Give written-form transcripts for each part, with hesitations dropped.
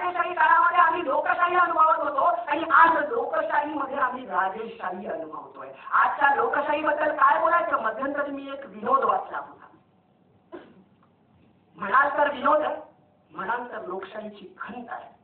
राजेशाही काळामध्ये आम्ही लोकशाही अनुभवत होतो आणि आज लोकशाहीमध्ये आम्ही राजेशाही अनुभवतोय. आजच्या लोकशाहीबद्दल काय बोलायचं? मध्यंतरी मी एक विनोद वाचला होता. म्हणाल तर विनोद आहे, म्हणाल तर लोकशाहीची खंत आहे.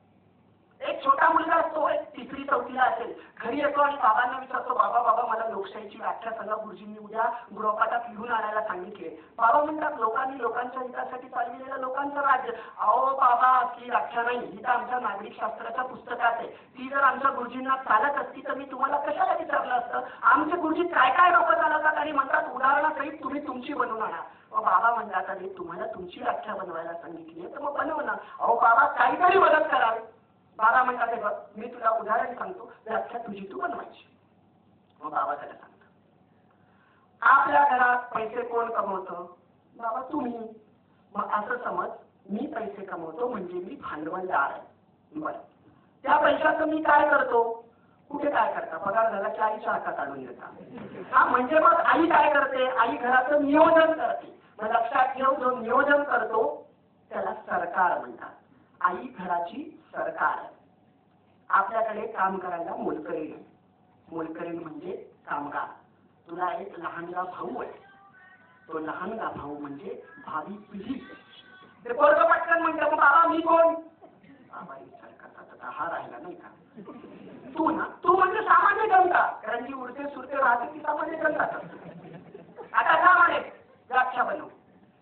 एक छोटा मुलगा असतो, एक 3री 4थीला असेल, घरी येतो आणि बाबांना विचारतो, बाबा बाबा मला लोकशाहीची व्याख्या सांगा, गुरुजींनी उद्या गृहपाठात लिहून आणायला सांगितले. बाबा म्हणतात, लोकांनी लोकांच्या हितासाठी चालविलेलं लोकांचं राज्य. अहो बाबा, ती व्याख्या नाही, ही तर आमच्या नागरिक शास्त्राच्या पुस्तकात आहे. ती जर आमच्या गुरुजींना चालत असती तर मी तुम्हाला कशाला विचारलं असतं? आमचे गुरुजी काय काय लोक चालवतात आणि म्हणतात उदाहरणासहित तुम्ही तुमची बनवून आणा. बाबा म्हणतात, अरे तुम्हाला तुमची व्याख्या बनवायला सांगितली तर मग बनव ना. अहो बाबा, काहीतरी मदत करावी. बाबा म्हणतात, हे बघ मी तुला उदाहरण सांगतो, व्याख्या तुझी तू बनवायची. मग बाबा त्याला सांगतात, आपल्या घरात पैसे कोण कमवतं? बाबा तुम्ही. मग असं समज मी पैसे कमवतो म्हणजे मी भांडवलदार आहे. बरं, त्या पैशाचं मी काय करतो? कुठे काय करता? पगार झाला की आईच्या हातात आणून देता. हा, म्हणजे मग आई काय करते? आई घराचं नियोजन करते. मग लक्षात ठेव, जो नियोजन करतो त्याला सरकार म्हणतात. आई घराची सरकार आहे. आपल्याकडे काम करायला मोलकरीण आहे. मोलकरीण म्हणजे कामगार. तुला एक लहानगा भाऊ आहे, तो लहानगा भाऊ म्हणजे भावी पिढी. ते पोरगं पटकन म्हणतं, मग बाबा मी कोण? बाबा विचार करतात, हा राहिला नाही का तू ना, तू म्हणजे सामान्य जनता, कारण जी उडते सुरते राहते ती सामान्य जनताच असते. आता सामान्य व्याख्या बनव.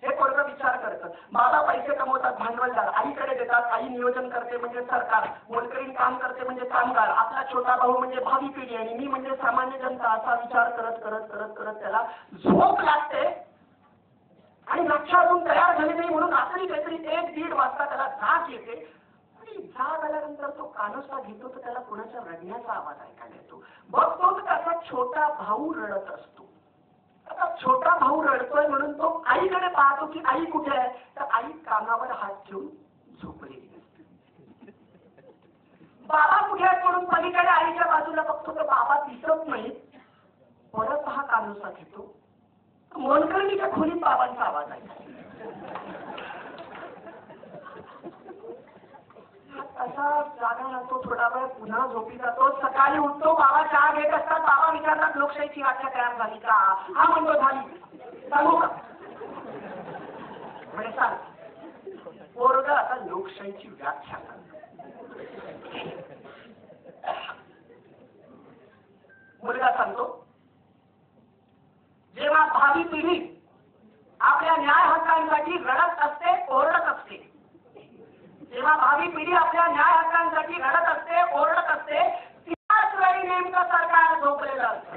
हे पोरगं विचार करतं, बाबा पैसे कमवतात भांडवलदार, आईकडे देतात, आई नियोजन करते म्हणजे सरकार, मोलकरीण काम करते म्हणजे कामगार, आपला छोटा भाऊ म्हणजे भावी पिढी आणि मी म्हणजे सामान्य जनता. असा विचार करत करत करत करत त्याला झोप लागते आणि लक्षातून तयार झाले नाही म्हणून रात्री काहीतरी 1-1:30 वाजता त्याला जाग येते. आणि जाग आल्यानंतर तो कानोसा घेतो तर त्याला कोणाच्या रडण्याचा आवाज ऐकायला येतो. बघतो तर त्याचा छोटा भाऊ रडत असतो. आता छोटा भाऊ रडतोय म्हणून तो आईकडे पाहतो की आई कुठे आहे, तर आई कानावर हात ठेवून झोपलेली असते. बाबा कुठे आहेत म्हणून पलीकडे आईच्या बाजूला बघतो तर बाबा दिसत नाही. परत हा कानोसा घेतो, मोलकरणीच्या खोलीत बाबांचा आवाज ऐकायला. असा जागा राहतो, थोडा वेळ पुन्हा झोपी जातो. सकाळी उठतो, बाबा चहा घेत असतात. बाबा विचारतात, लोकशाहीची व्याख्या तयार झाली का? हा म्हणतो झाली. सांगू का? म्हणजे सांग. पोरगं आता लोकशाहीची व्याख्या मुलगा सांगतो, जेव्हा भावी पिढी आपल्या न्याय हक्कांसाठी रडत असते, ओरडत असते, जेव्हा भावी पिढी आपल्या न्याय हक्कांसाठी रडत असते, ओरडत असते, त्याच वेळी नेमकं सरकार झोपलेलं असतं.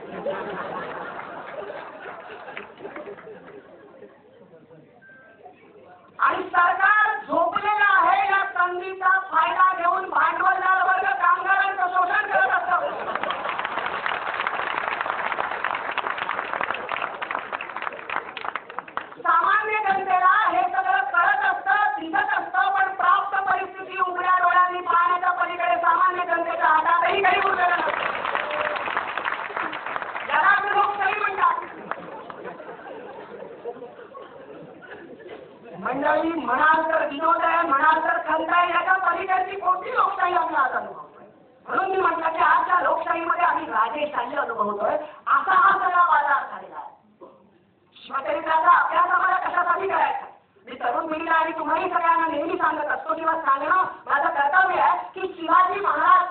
आणि सरकार झोपलेलं आहे या संधीचा फायदा घेऊन भांडवलदार वर्ग कामगारांचं शोषण करत असतो. सामान्य जनतेला हे सगळं कळत असतं, दिसत असतं, पण प्राप्त परिस्थिती उघड्या डोळ्यांनी पाहण्याच्या पलीकडे सामान्य जनतेच्या हातातही काही उरलेलं नसतं. यालाच लोकशाही म्हणतात. मंडळी, म्हणाल तर विनोद आहे, म्हणाल तर खंत आहे, याच्या पलीकडची कोणती लोकशाही आम्ही आज अनुभवतोय? म्हणून मी म्हटलं की आजच्या लोकशाहीमध्ये आम्ही राजेशाही अनुभवतोय. असा हा सगळा बाजार झालेला आहे. शिवचरित्राचा अभ्यास आम्हाला कशासाठी करायचा? मी तरुण पिढीला आणि तुम्हाही सगळ्यांना नेहमी सांगत असतो किंवा सांगणं माझं कर्तव्य आहे की शिवाजी महाराज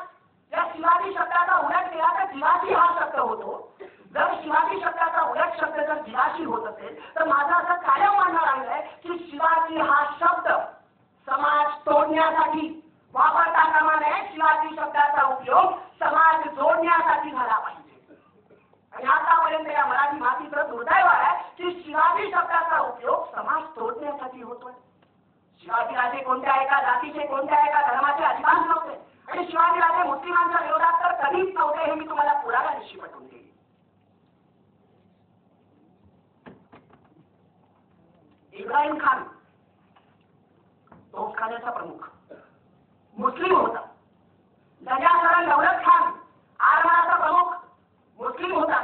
या शिवाजी शब्दाचा उल्लेख केला तर जिवाशी हा शब्द होतो. जर शिवाजी शब्दाचा उल्लेख शब्द जर जिवाशी होत असेल तर माझं असं कायम मानणं राहिलंय की शिवाजी हा शब्द समाज तोडण्यासाठी वापरता कामा नये. शिवाजी शब्दाचा उपयोग समाज जोडण्यासाठी झाला पाहिजे. आणि आतापर्यंत या मराठी मातीचं दुर्दैव आहे की शिवाजी शब्दाचा उपयोग समाज तोडण्यासाठी होतोय. शिवाजी राजे कोणत्या एका जातीचे, कोणत्या एका धर्माचे अजिबात नव्हते आणि शिवाजी राजे मुस्लिमांच्या विरोधात तर कधीच नव्हते. हे मी तुम्हाला पुराव्यानिशी पटवून देईन. इब्राहिम खान तोफखान्याचा प्रमुख मुस्लिम होता. गजासरन दौलत खान आरमाराचा प्रमुख मुस्लिम होता.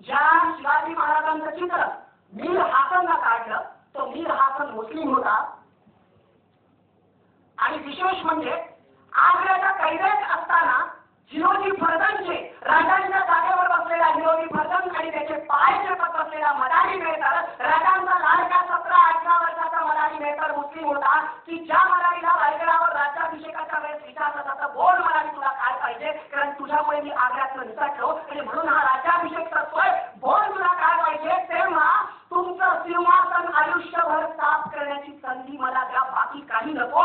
ज्या शिवाजी महाराजांचं चित्र मीर हासनला काढलं तो मीर हासन मुस्लिम होता. आणि विशेष म्हणजे म्हणजे आग्र्याच्या कैदेत असताना हिरोजी फर्जनचे राजांच्या जागेवर बसलेला हिरोजी फर्जन आणि त्याचे पाय चेपत बसलेला मदारी मेहतर, राजांचा लाडका 17-18 वर्षाचा मदारी मेहतर मुस्लिम होता की ज्या मदारीला रायगडावर राज्याभिषेकाच्या वेळेस विचारलं जातं, बोल मदारी तुला काय पाहिजे, कारण तुझ्यामुळे मी आग्र्यातनं निसटलो आणि म्हणून हा राज्याभिषेक करतोय, बोल तुला काय पाहिजे. तेव्हा तुमचं सिंहासन आयुष्यभर साफ करण्याची संधी मला द्या, बाकी काही नको.